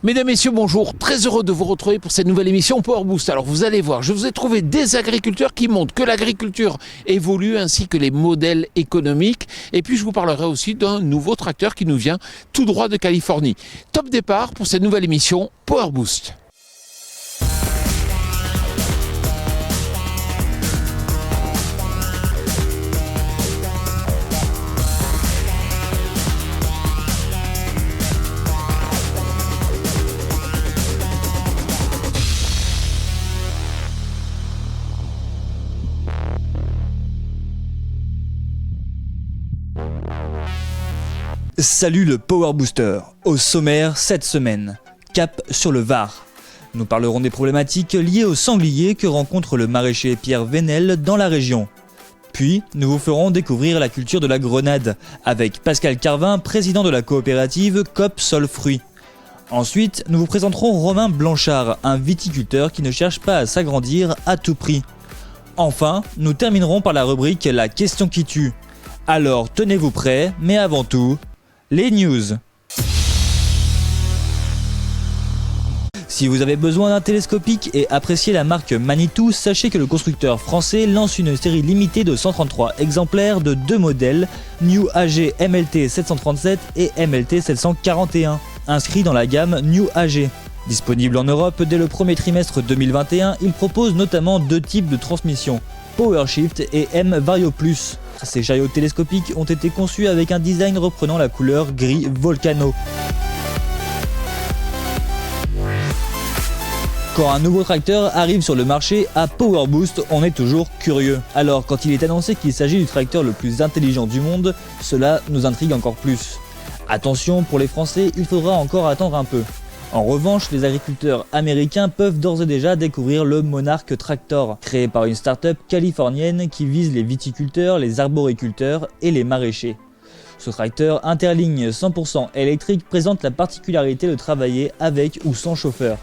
Mesdames, Messieurs, bonjour. Très heureux de vous retrouver pour cette nouvelle émission Power Boost. Alors vous allez voir, je vous ai trouvé des agriculteurs qui montrent que l'agriculture évolue ainsi que les modèles économiques. Et puis je vous parlerai aussi d'un nouveau tracteur qui nous vient tout droit de Californie. Top départ pour cette nouvelle émission Power Boost. Salut le Power Booster. Au sommaire cette semaine, cap sur le Var. Nous parlerons des problématiques liées aux sangliers que rencontre le maraîcher Pierre Vénel dans la région. Puis, nous vous ferons découvrir la culture de la grenade avec Pascal Carvin, président de la coopérative Coop Sol Fruits. Ensuite, nous vous présenterons Romain Blanchard, un viticulteur qui ne cherche pas à s'agrandir à tout prix. Enfin, nous terminerons par la rubrique La question qui tue. Alors tenez-vous prêts, mais avant tout, les news. Si vous avez besoin d'un télescopique et appréciez la marque Manitou, sachez que le constructeur français lance une série limitée de 133 exemplaires de deux modèles, New AG MLT 737 et MLT 741, inscrits dans la gamme New AG. Disponible en Europe dès le premier trimestre 2021, il propose notamment deux types de transmission, PowerShift et M-Vario Plus. Ces chariots télescopiques ont été conçus avec un design reprenant la couleur gris Volcano. Quand un nouveau tracteur arrive sur le marché, à Power Boost, on est toujours curieux. Alors quand il est annoncé qu'il s'agit du tracteur le plus intelligent du monde, cela nous intrigue encore plus. Attention, pour les Français, il faudra encore attendre un peu. En revanche, les agriculteurs américains peuvent d'ores et déjà découvrir le Monarch Tractor, créé par une start-up californienne qui vise les viticulteurs, les arboriculteurs et les maraîchers. Ce tracteur interligne 100% électrique présente la particularité de travailler avec ou sans chauffeur.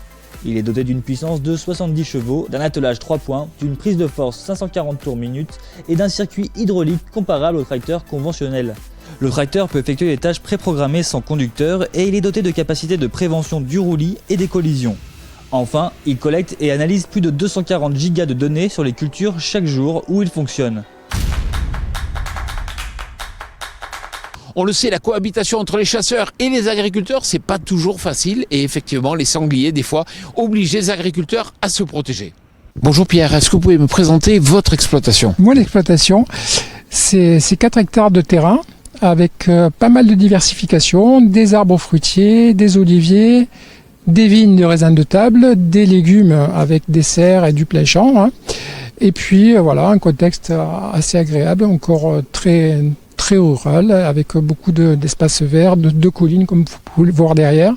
Il est doté d'une puissance de 70 chevaux, d'un attelage 3 points, d'une prise de force 540 tours minute et d'un circuit hydraulique comparable au tracteur conventionnel. Le tracteur peut effectuer des tâches préprogrammées sans conducteur et il est doté de capacités de prévention du roulis et des collisions. Enfin, il collecte et analyse plus de 240 gigas de données sur les cultures chaque jour où il fonctionne. On le sait, la cohabitation entre les chasseurs et les agriculteurs, c'est pas toujours facile. Et effectivement, les sangliers, des fois, obligent les agriculteurs à se protéger. Bonjour Pierre, est-ce que vous pouvez me présenter votre exploitation ? Mon exploitation, c'est 4 hectares de terrain avec pas mal de diversification, des arbres fruitiers, des oliviers, des vignes de raisin de table, des légumes avec des serres et du plein champ. Et puis voilà, un contexte assez agréable, encore très rural, avec beaucoup d'espaces verts, de collines comme vous pouvez le voir derrière.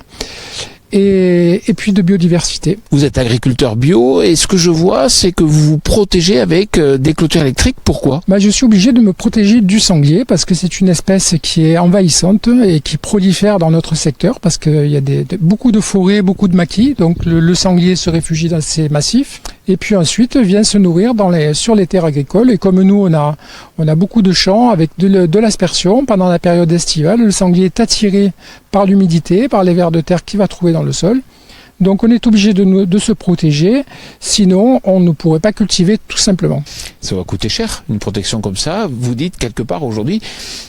Et puis de biodiversité. Vous êtes agriculteur bio et ce que je vois, c'est que vous vous protégez avec des clôtures électriques. Pourquoi ? Je suis obligé de me protéger du sanglier parce que c'est une espèce qui est envahissante et qui prolifère dans notre secteur parce qu'il y a beaucoup de forêts, beaucoup de maquis. Donc le sanglier se réfugie dans ces massifs et puis ensuite vient se nourrir sur les terres agricoles. Et comme nous, on a beaucoup de champs avec de l'aspersion pendant la période estivale, le sanglier est attiré par l'humidité, par les vers de terre qu'il va trouver dans le sol. Donc on est obligé de se protéger, sinon on ne pourrait pas cultiver tout simplement. Ça va coûter cher, une protection comme ça. Vous dites quelque part aujourd'hui,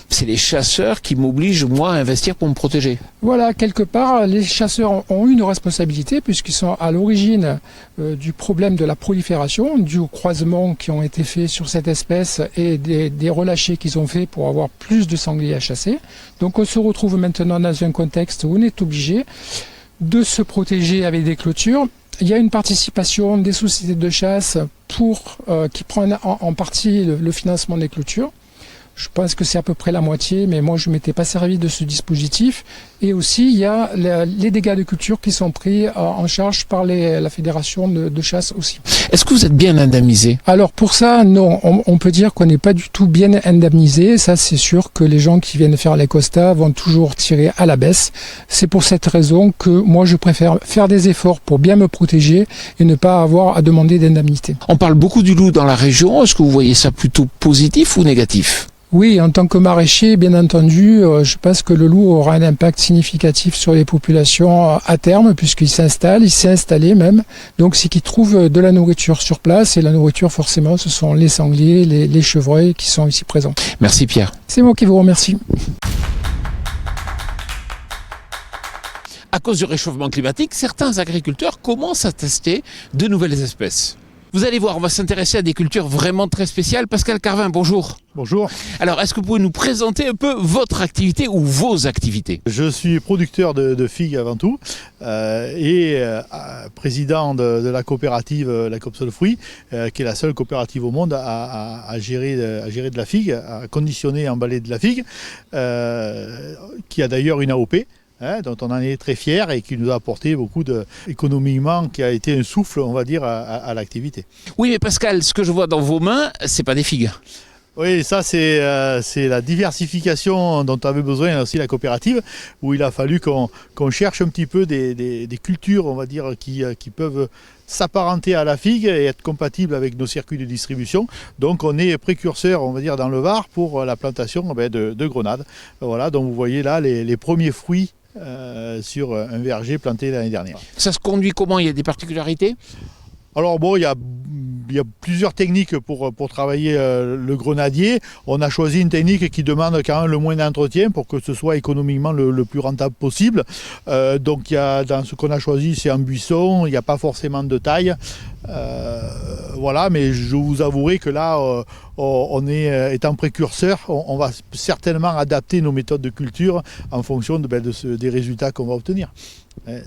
c'est les chasseurs qui m'obligent moi à investir pour me protéger. Voilà, quelque part, les chasseurs ont une responsabilité puisqu'ils sont à l'origine du problème de la prolifération, dû aux croisements qui ont été faits sur cette espèce et des relâchés qu'ils ont faits pour avoir plus de sangliers à chasser. Donc on se retrouve maintenant dans un contexte où on est obligé de se protéger avec des clôtures. Il y a une participation des sociétés de chasse qui prennent en partie le financement des clôtures. Je pense que c'est à peu près la moitié, mais moi je ne m'étais pas servi de ce dispositif. Et aussi, il y a les dégâts de culture qui sont pris en charge par la fédération de chasse aussi. Est-ce que vous êtes bien indemnisé ? Alors pour ça, non. On peut dire qu'on n'est pas du tout bien indemnisé. Ça, c'est sûr que les gens qui viennent faire les constats vont toujours tirer à la baisse. C'est pour cette raison que moi, je préfère faire des efforts pour bien me protéger et ne pas avoir à demander d'indemnité. On parle beaucoup du loup dans la région. Est-ce que vous voyez ça plutôt positif ou négatif ? Oui, en tant que maraîcher, bien entendu, je pense que le loup aura un impact significatif sur les populations à terme, puisqu'il s'installe, il s'est installé même. Donc c'est qu'il trouve de la nourriture sur place, et la nourriture forcément ce sont les sangliers, les chevreuils qui sont ici présents. Merci Pierre. C'est moi qui vous remercie. À cause du réchauffement climatique, certains agriculteurs commencent à tester de nouvelles espèces. Vous allez voir, on va s'intéresser à des cultures vraiment très spéciales. Pascal Carvin, bonjour. Bonjour, Alors, est-ce que vous pouvez nous présenter un peu votre activité ou vos activités? je suis producteur de figues avant tout et président de la coopérative La Copse Fruits, qui est la seule coopérative au monde à gérer de la figue, à conditionner et emballer de la figue, qui a d'ailleurs une AOP. Dont on en est très fier et qui nous a apporté beaucoup économiquement, qui a été un souffle, on va dire, à l'activité. Oui, mais Pascal, ce que je vois dans vos mains, c'est pas des figues. Oui, ça c'est la diversification dont avait besoin aussi la coopérative, où il a fallu qu'on cherche un petit peu des cultures, on va dire, qui peuvent s'apparenter à la figue et être compatibles avec nos circuits de distribution. Donc on est précurseur, on va dire, dans le Var pour la plantation de grenades. Voilà, donc vous voyez là les premiers fruits sur un verger planté l'année dernière. Ça se conduit comment? Il y a des particularités? Alors bon, il y a plusieurs techniques pour travailler le grenadier. On a choisi une technique qui demande quand même le moins d'entretien pour que ce soit économiquement le plus rentable possible. Donc dans ce qu'on a choisi, c'est un buisson, il n'y a pas forcément de taille. Voilà, mais je vous avouerai que là, on est étant précurseur, on va certainement adapter nos méthodes de culture en fonction des résultats qu'on va obtenir.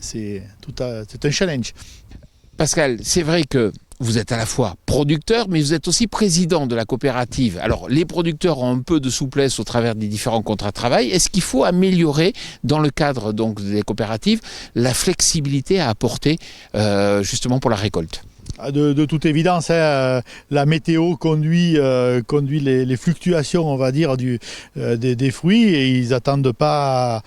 C'est un challenge. Pascal, c'est vrai que vous êtes à la fois producteur, mais vous êtes aussi président de la coopérative. Alors, les producteurs ont un peu de souplesse au travers des différents contrats de travail. Est-ce qu'il faut améliorer, dans le cadre donc des coopératives, la flexibilité à apporter justement pour la récolte? De toute évidence, la météo conduit les fluctuations, on va dire, des fruits, et ils attendent pas.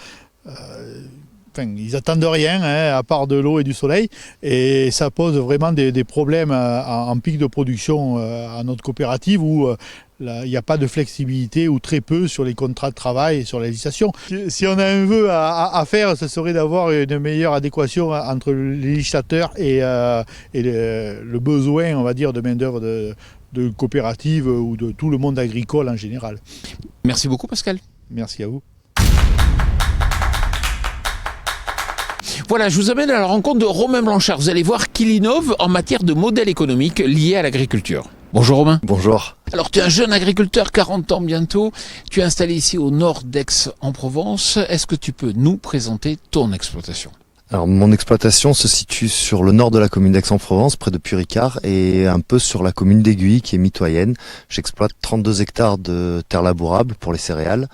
Ils attendent rien à part de l'eau et du soleil, et ça pose vraiment des problèmes en pic de production à notre coopérative où il n'y a pas de flexibilité ou très peu sur les contrats de travail et sur la législation. Si on a un vœu à faire, ce serait d'avoir une meilleure adéquation entre les législateurs et le besoin, on va dire, de main-d'œuvre de coopératives ou de tout le monde agricole en général. Merci beaucoup Pascal. Merci à vous. Voilà, je vous amène à la rencontre de Romain Blanchard. Vous allez voir qu'il innove en matière de modèle économique lié à l'agriculture. Bonjour Romain. Bonjour. Alors tu es un jeune agriculteur, 40 ans bientôt. Tu es installé ici au nord d'Aix-en-Provence. Est-ce que tu peux nous présenter ton exploitation? Alors mon exploitation se situe sur le nord de la commune d'Aix-en-Provence, près de Puricard, et un peu sur la commune d'Aiguilly qui est mitoyenne. J'exploite 32 hectares de terres labourables pour les céréales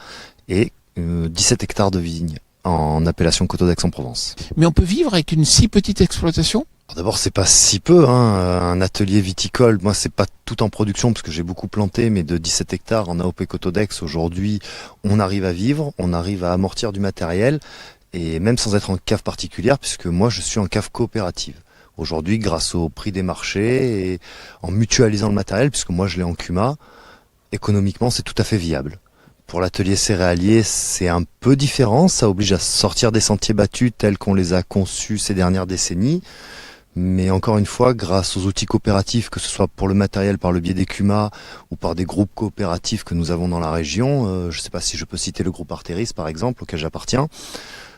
et 17 hectares de vignes en appellation Coteaux d'Aix-en-Provence. Mais on peut vivre avec une si petite exploitation? D'abord, c'est pas si peu, un atelier viticole. Moi, c'est pas tout en production parce que j'ai beaucoup planté, mais de 17 hectares en AOP Coteaux d'Aix, aujourd'hui, on arrive à vivre, on arrive à amortir du matériel, et même sans être en cave particulière, puisque moi, je suis en cave coopérative. Aujourd'hui, grâce au prix des marchés et en mutualisant le matériel, puisque moi, je l'ai en CUMA, économiquement, c'est tout à fait viable. Pour l'atelier céréalier, c'est un peu différent, ça oblige à sortir des sentiers battus tels qu'on les a conçus ces dernières décennies. Mais encore une fois, grâce aux outils coopératifs, que ce soit pour le matériel par le biais des CUMA ou par des groupes coopératifs que nous avons dans la région, je ne sais pas si je peux citer le groupe Arteris par exemple, auquel j'appartiens,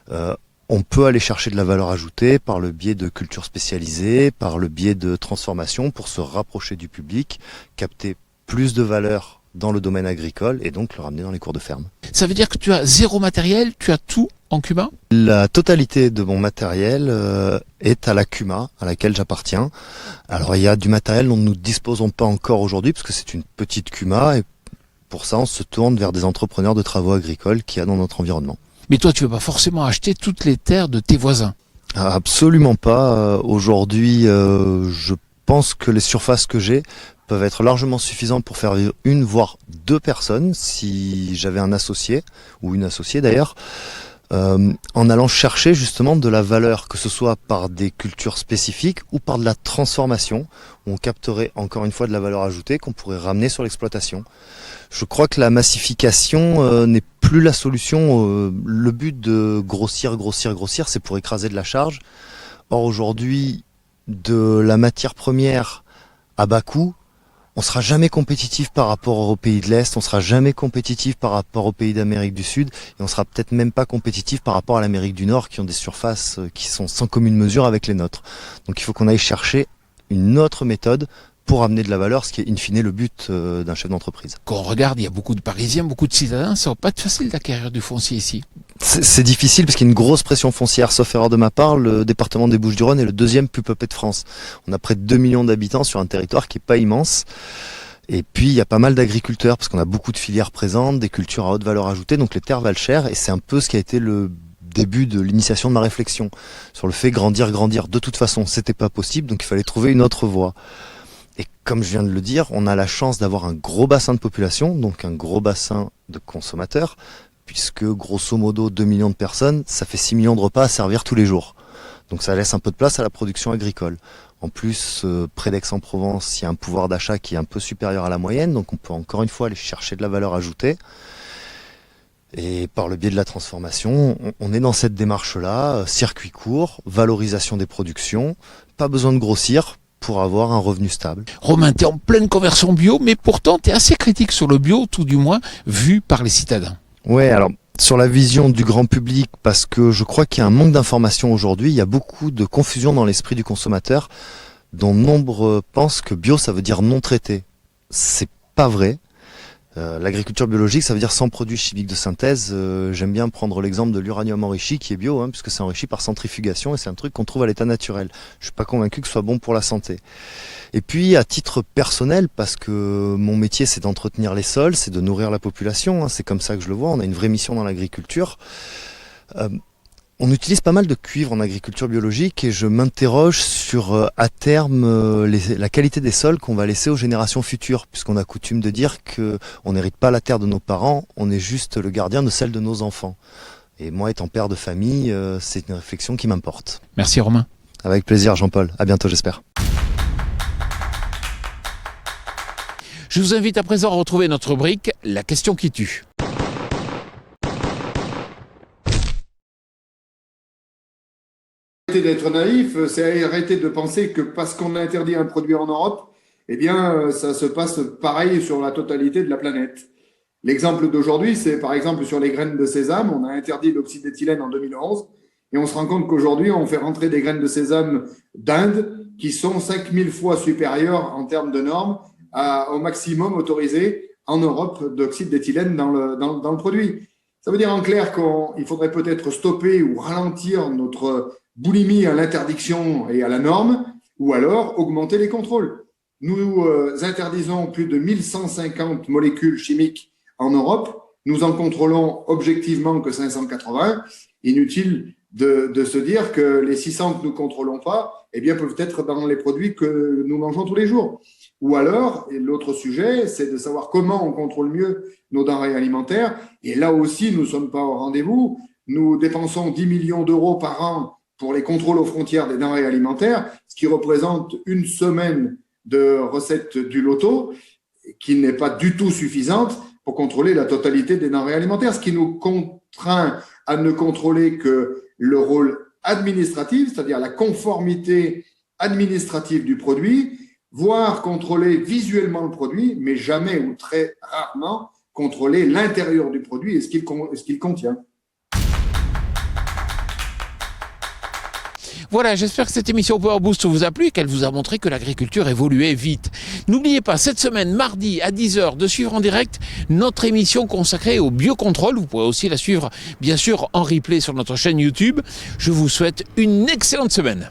on peut aller chercher de la valeur ajoutée par le biais de cultures spécialisées, par le biais de transformation pour se rapprocher du public, capter plus de valeur dans le domaine agricole et donc le ramener dans les cours de ferme. Ça veut dire que tu as zéro matériel, tu as tout en CUMA? La totalité de mon matériel est à la CUMA, à laquelle j'appartiens. Alors il y a du matériel dont nous ne disposons pas encore aujourd'hui parce que c'est une petite CUMA et pour ça on se tourne vers des entrepreneurs de travaux agricoles qu'il y a dans notre environnement. Mais toi tu ne veux pas forcément acheter toutes les terres de tes voisins? Absolument pas. Aujourd'hui, je pense que les surfaces que j'ai peuvent être largement suffisantes pour faire vivre une voire deux personnes si j'avais un associé ou une associée d'ailleurs. en allant chercher justement de la valeur, que ce soit par des cultures spécifiques ou par de la transformation, où on capterait encore une fois de la valeur ajoutée qu'on pourrait ramener sur l'exploitation. Je crois que la massification n'est plus la solution. Le but de grossir, c'est pour écraser de la charge. Or aujourd'hui, de la matière première à bas coût, on sera jamais compétitif par rapport aux pays de l'Est, on sera jamais compétitif par rapport aux pays d'Amérique du Sud, et on sera peut-être même pas compétitif par rapport à l'Amérique du Nord, qui ont des surfaces qui sont sans commune mesure avec les nôtres. Donc il faut qu'on aille chercher une autre méthode pour amener de la valeur, ce qui est in fine le but d'un chef d'entreprise. Quand on regarde, il y a beaucoup de Parisiens, beaucoup de citadins, ça va pas être facile d'acquérir du foncier ici. C'est difficile parce qu'il y a une grosse pression foncière, sauf erreur de ma part. Le département des Bouches-du-Rhône est le deuxième plus peuplé de France. On a près de 2 millions d'habitants sur un territoire qui est pas immense. Et puis il y a pas mal d'agriculteurs parce qu'on a beaucoup de filières présentes, des cultures à haute valeur ajoutée, donc les terres valent cher, et c'est un peu ce qui a été le début de l'initiation de ma réflexion sur le fait grandir. De toute façon, c'était pas possible, donc il fallait trouver une autre voie. Et comme je viens de le dire, on a la chance d'avoir un gros bassin de population, donc un gros bassin de consommateurs, puisque grosso modo 2 millions de personnes, ça fait 6 millions de repas à servir tous les jours. Donc ça laisse un peu de place à la production agricole. En plus, près d'Aix-en-Provence, il y a un pouvoir d'achat qui est un peu supérieur à la moyenne, donc on peut encore une fois aller chercher de la valeur ajoutée. Et par le biais de la transformation, on est dans cette démarche-là, circuit court, valorisation des productions, pas besoin de grossir pour avoir un revenu stable. Romain, tu es en pleine conversion bio, mais pourtant tu es assez critique sur le bio, tout du moins vu par les citadins. Ouais, alors sur la vision du grand public, parce que je crois qu'il y a un manque d'information aujourd'hui, il y a beaucoup de confusion dans l'esprit du consommateur, dont nombre pensent que bio ça veut dire non traité. C'est pas vrai. L'agriculture biologique, ça veut dire sans produits chimiques de synthèse. J'aime bien prendre l'exemple de l'uranium enrichi qui est bio, puisque c'est enrichi par centrifugation et c'est un truc qu'on trouve à l'état naturel. Je suis pas convaincu que ce soit bon pour la santé. Et puis à titre personnel, parce que mon métier c'est d'entretenir les sols, c'est de nourrir la population, c'est comme ça que je le vois, on a une vraie mission dans l'agriculture. On utilise pas mal de cuivre en agriculture biologique et je m'interroge sur à terme la qualité des sols qu'on va laisser aux générations futures, puisqu'on a coutume de dire qu'on n'hérite pas la terre de nos parents, on est juste le gardien de celle de nos enfants. Et moi étant père de famille, c'est une réflexion qui m'importe. Merci Romain. Avec plaisir Jean-Paul, à bientôt j'espère. Je vous invite à présent à retrouver notre rubrique « La question qui tue ». D'être naïf, c'est arrêter de penser que parce qu'on a interdit un produit en Europe, eh bien, ça se passe pareil sur la totalité de la planète. L'exemple d'aujourd'hui, c'est par exemple sur les graines de sésame, on a interdit l'oxyde d'éthylène en 2011, et on se rend compte qu'aujourd'hui, on fait rentrer des graines de sésame d'Inde qui sont 5000 fois supérieures en termes de normes au maximum autorisé en Europe d'oxyde d'éthylène dans le produit. Ça veut dire en clair qu'il faudrait peut-être stopper ou ralentir notre boulimie à l'interdiction et à la norme, ou alors augmenter les contrôles. Nous interdisons plus de 1150 molécules chimiques en Europe, nous en contrôlons objectivement que 580. Inutile de se dire que les 600 que nous contrôlons pas, eh bien, peuvent être dans les produits que nous mangeons tous les jours. Ou alors, et l'autre sujet, c'est de savoir comment on contrôle mieux nos denrées alimentaires. Et là aussi, nous ne sommes pas au rendez-vous. Nous dépensons 10 millions d'euros par an pour les contrôles aux frontières des denrées alimentaires, ce qui représente une semaine de recettes du loto, qui n'est pas du tout suffisante pour contrôler la totalité des denrées alimentaires, ce qui nous contraint à ne contrôler que le rôle administratif, c'est-à-dire la conformité administrative du produit, voire contrôler visuellement le produit, mais jamais ou très rarement contrôler l'intérieur du produit et ce qu'il contient. Voilà, j'espère que cette émission Power Boost vous a plu et qu'elle vous a montré que l'agriculture évoluait vite. N'oubliez pas, cette semaine, mardi à 10h, de suivre en direct notre émission consacrée au biocontrôle. Vous pourrez aussi la suivre, bien sûr, en replay sur notre chaîne YouTube. Je vous souhaite une excellente semaine.